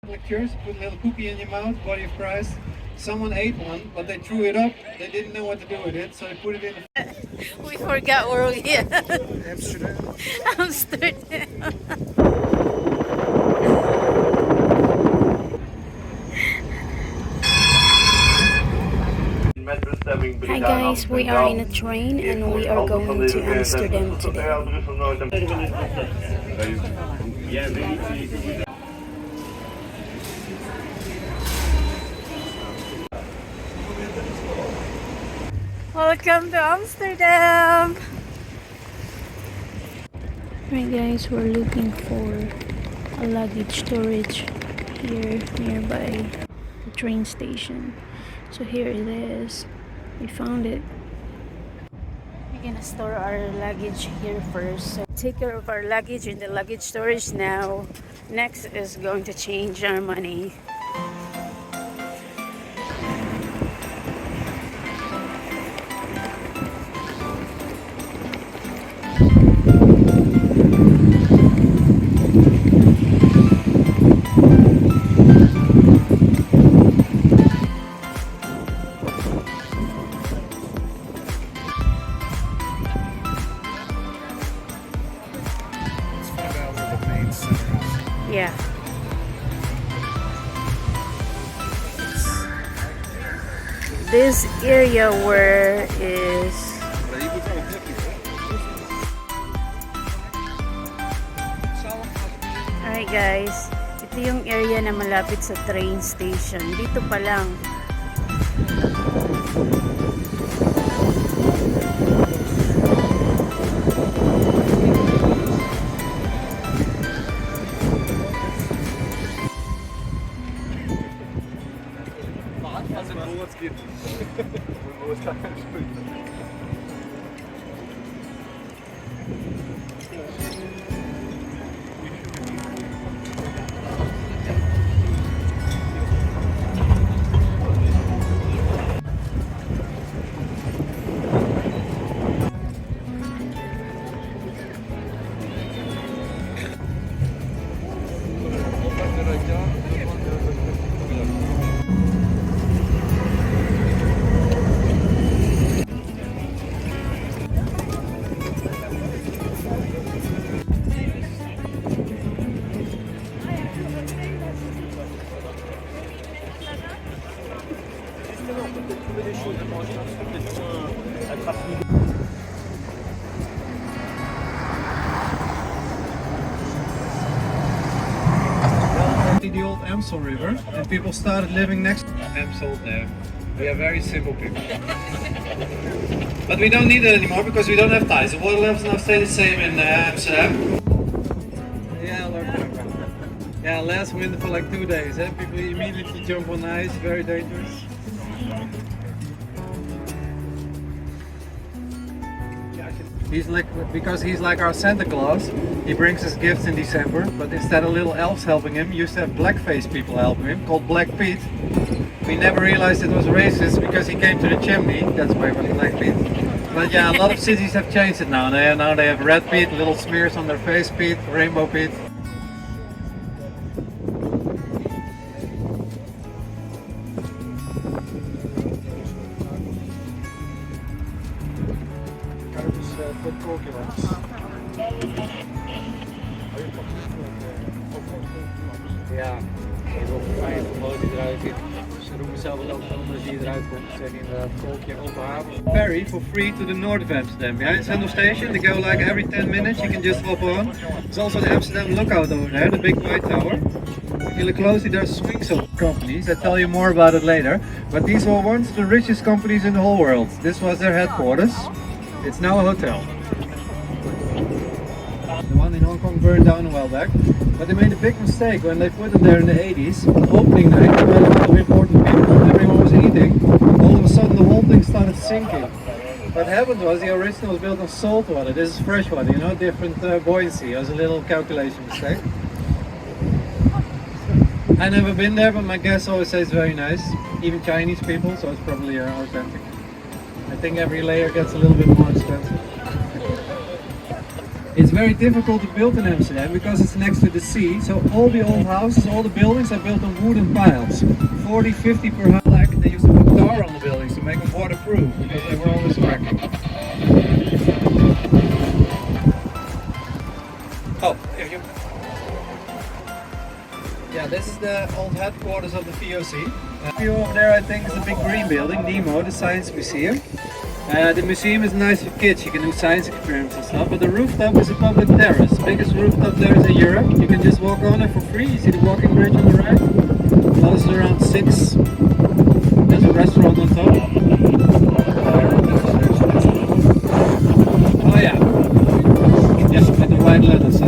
lectures, put a little cookie in your mouth, body of Christ. Someone ate one, but they threw it up. They didn't know what to do with it, so they put it in the... We forgot where we are. Amsterdam. Amsterdam. Hi guys, we are in a train and we are going to Amsterdam today. Welcome to Amsterdam! Right guys, we're looking for a luggage storage here nearby the train station. So here it is. We found it. We're gonna store our luggage here first. So take care of our luggage in the luggage storage now. Next is going to change our money. Yeah. This area where is Alright guys, ito yung area na malapit sa train station. Dito pa lang. The old Amstel River, and people started living next to Amsterdam. We are very simple people. But we don't need it anymore because we don't have ties. The water levels now stay the same in Amsterdam. Yeah, last winter for like 2 days. People immediately jump on ice, very dangerous. Because he's like our Santa Claus, he brings us gifts in December, but instead of little elves helping him, used to have blackface people helping him, called Black Pete. We never realized it was racist because he came to the chimney, that's why it was Black Pete. But yeah, a lot of cities have changed it now. Now they have Red Pete, little smears on their face Pete, Rainbow Pete. Ja, heel fijn hoe mooi die eruit ziet. Ze roepen zelf wel ook als je eruit komt. Ze zeggen inderdaad kolkje open haven. Ferry for free to the north of Amsterdam. Behind Central Station, they go like every 10 minutes. You can just hop on. There's also the Amsterdam Lookout over there, the big white tower. If you look closely, there's swings of companies. I'll tell you more about it later. But these were once the richest companies in the whole world. This was their headquarters. It's now a hotel. The one in Hong Kong burned down a while back, but they made a big mistake when they put it there in the 80s. Opening night, there were a lot of important people, everyone was eating. All of a sudden the whole thing started sinking. What happened was the original was built on salt water. This is fresh water, you know, different buoyancy. It was a little calculation mistake. I've never been there, but my guests always say it's very nice. Even Chinese people, so it's probably authentic. I think every layer gets a little bit more expensive. It's very difficult to build in Amsterdam because it's next to the sea. So all the old houses, all the buildings are built on wooden piles. 40, 50 per house. They used to put tar on the buildings to make them waterproof because they were always cracking. Oh, if you... Yeah, this is the old headquarters of the VOC. View over there, I think, is the big green building, NEMO, the Science Museum. The museum is nice for kids, you can do science experiments and stuff, but the rooftop is a public terrace. The biggest rooftop there is in Europe. You can just walk on it for free. You see the walking bridge on the right? Closes around 6. There's a restaurant on top. Oh yeah. Yes, with the white letters.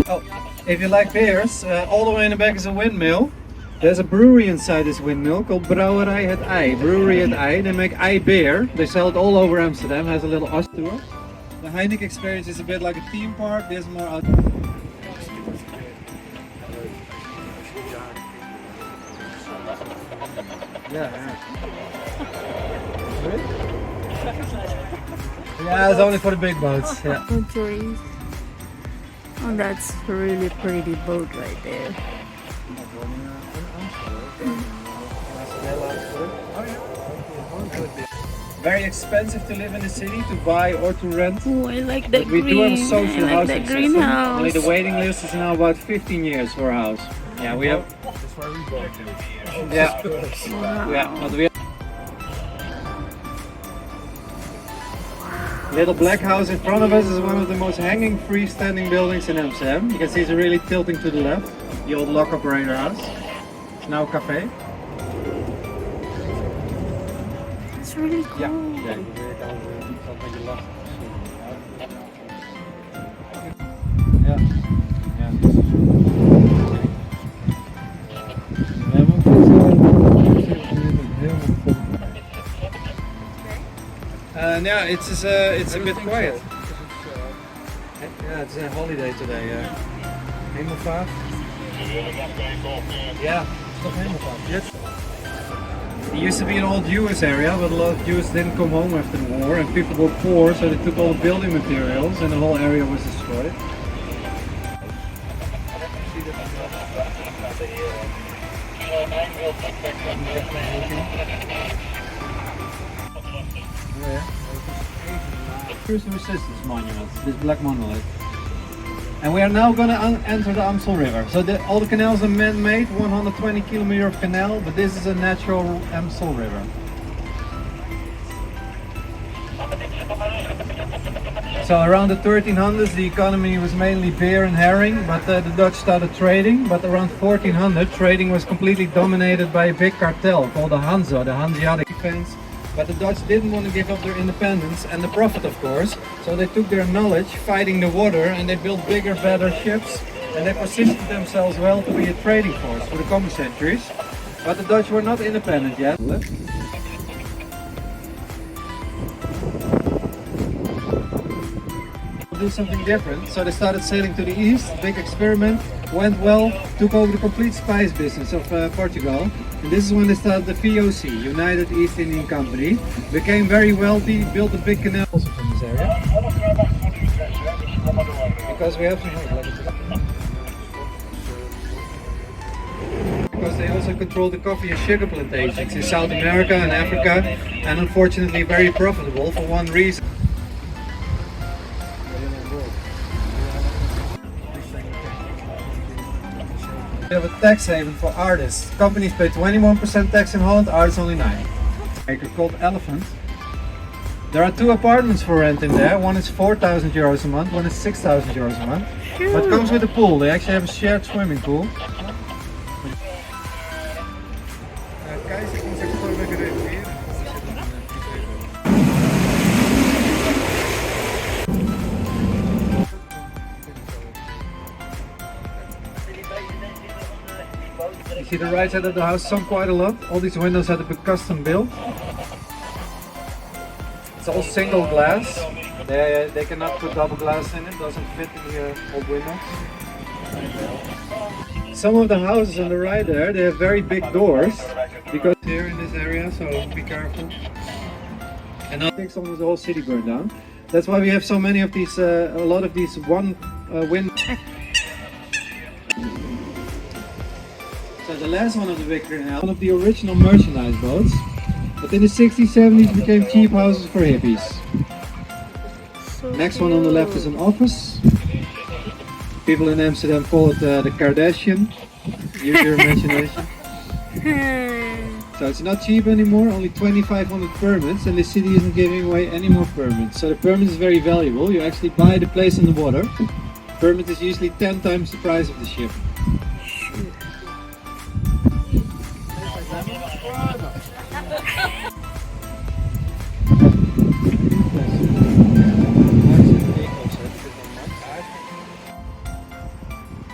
Oh, if you like beers, all the way in the back is a windmill. There's a brewery inside this windmill called Brouwerij Het Ei. Brewery Het Ei. They make ei beer. They sell it all over Amsterdam. Has a little us tour. The Heineken experience is a bit like a theme park. There's more out. Yeah. Yeah, it's only for the big boats. Yeah. Trees. Oh, that's a really pretty boat right there. Very expensive to live in the city, to buy or to rent. Oh, I like that We green. do have a social I like housing that system. greenhouse. Only the waiting list is now about 15 years for a house. Yeah, we have. Yeah, Wow. yeah, but we have. Little black house in front of us is one of the most hanging freestanding buildings in Amsterdam. You can see it's really tilting to the left. The old lock operator house. It's now a cafe. It's really cool. Yeah. Ja. Yeah, it's a bit quiet. Yeah, it's a holiday today. Hemelvaart. Yeah, it's not Hemelvaart. Yes. It used to be an old Jewish area, but a lot of Jews didn't come home after the war, and people were poor, so they took all the building materials, and the whole area was destroyed. Cruise Resistance Monument, this black monolith. And we are now going to enter the Amstel River. So all the canals are man-made, 120 kilometer of canal, but this is a natural Amstel River. So around the 1300s the economy was mainly beer and herring, but the Dutch started trading. But around 1400 trading was completely dominated by a big cartel called the Hansa, the Hanseatic defense. But the Dutch didn't want to give up their independence and the profit, of course. So they took their knowledge fighting the water and they built bigger, better ships. And they positioned themselves well to be a trading force for the coming centuries. But the Dutch were not independent yet. Do something different, so they started sailing to the east. Big experiment, went well, took over the complete spice business of Portugal, and this is when they started the VOC, United East Indian Company. Became very wealthy, built a big canal also from this area. Because we have some because they also control the coffee and sugar plantations in South America and Africa, and unfortunately very profitable for one reason. We have a tax haven for artists. Companies pay 21% tax in Holland, artists only 9%. Maker called Elephant. There are 2 apartments for rent in there. One is 4,000 euros a month, one is 6,000 euros a month. But it comes with a pool. They actually have a shared swimming pool. You see the right side of the house sunk quite a lot. All these windows had to be custom built. It's all single glass. They cannot put double glass in it, doesn't fit in the old windows. Some of the houses on the right there, they have very big doors. Because here in this area, so be careful. And now almost the whole city burned down. That's why we have so many of these, a lot of these one wind. So the last one of the big canal, one of the original merchandise boats. But in the 60s, 70s it became cheap houses for hippies. So Next one on the left is an office. People in Amsterdam call it the Kardashian. Use your imagination. So it's not cheap anymore, only 2,500 permits, and the city isn't giving away any more permits. So the permit is very valuable. You actually buy the place in the water. Permit is usually 10 times the price of the ship.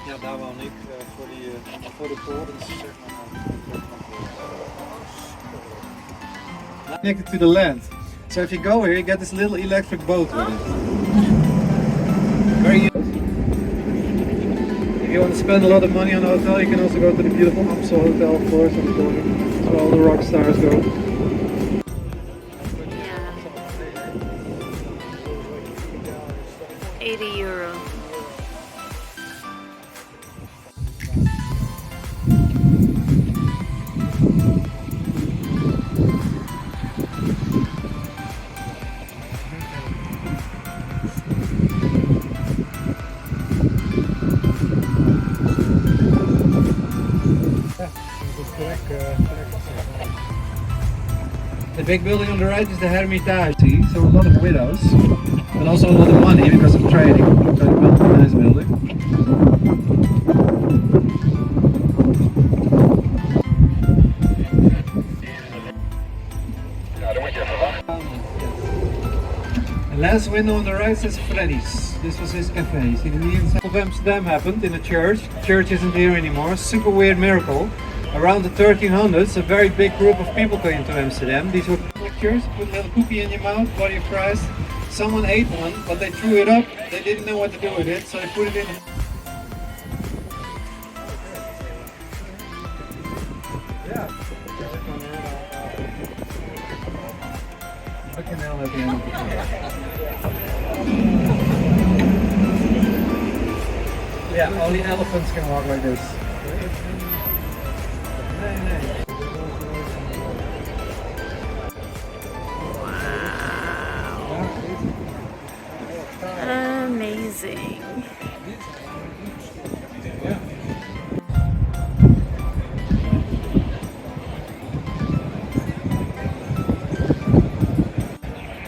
Ja, daar woon ik voor de torens, zeg maar. Connected to the land. So if you go here, you get this little electric boat with it. Very useful. If you want to spend a lot of money on a hotel, you can also go to the beautiful Amstel Hotel, of course, on the corner. That's where all the rock stars go. Yeah. €80. The big building on the right is the Hermitage. So a lot of widows, but also a lot of money because of trading. So they built a nice building. The last window on the right says Freddy's. This was his cafe. See, the inside of Amsterdam happened in a church. The church isn't here anymore. Super weird miracle. Around the 1300s, a very big group of people came to Amsterdam. These were pictures. Put a little cookie in your mouth, body of Christ. Someone ate one, but they threw it up. They didn't know what to do with it, so they put it in. Yeah. A canal at the end of the canal. Yeah, only elephants can walk like this. Amazing.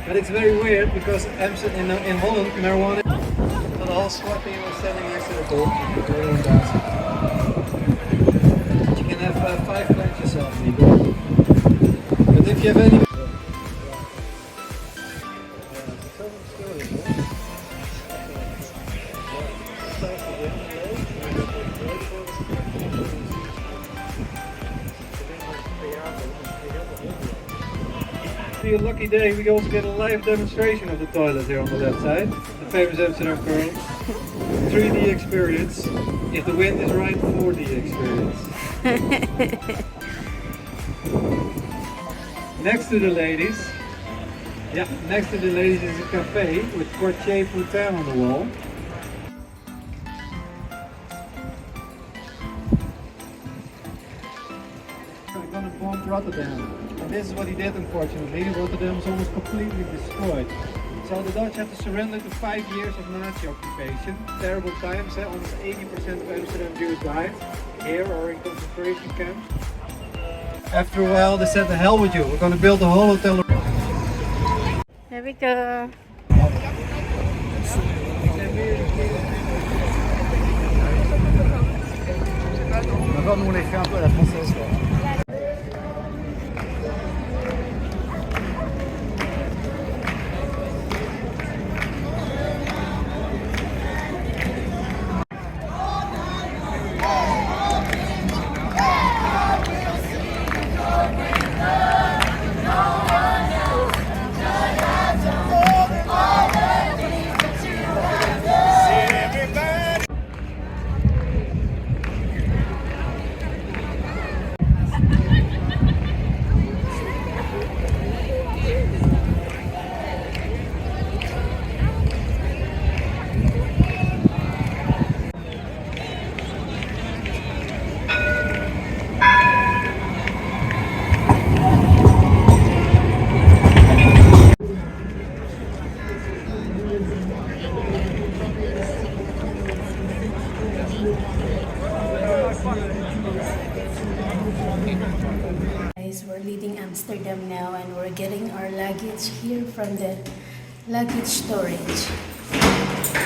But it's very weird because in Holland, marijuana, so the whole SWAT team was standing next to the pool. You can have 5 plants yourself, legal. But if you have any. A lucky day, we also get a live demonstration of the toilet here on the left side. The famous Amsterdam curl. 3D experience. If the wind is right, 4D experience. Next to the ladies, next to the ladies is a cafe with Quartier Poutin on the wall. We're gonna bomb Rotterdam. And this is what he did, unfortunately. Rotterdam was almost completely destroyed. So the Dutch had to surrender to 5 years of Nazi occupation. Terrible times, almost 80% of Amsterdam Jews died here or in concentration camps. After a while they said, the hell with you, we're going to build a whole hotel. There we go. Nous on les fait un peu à la française quoi. Guys, we're leaving Amsterdam now and we're getting our luggage here from the luggage storage.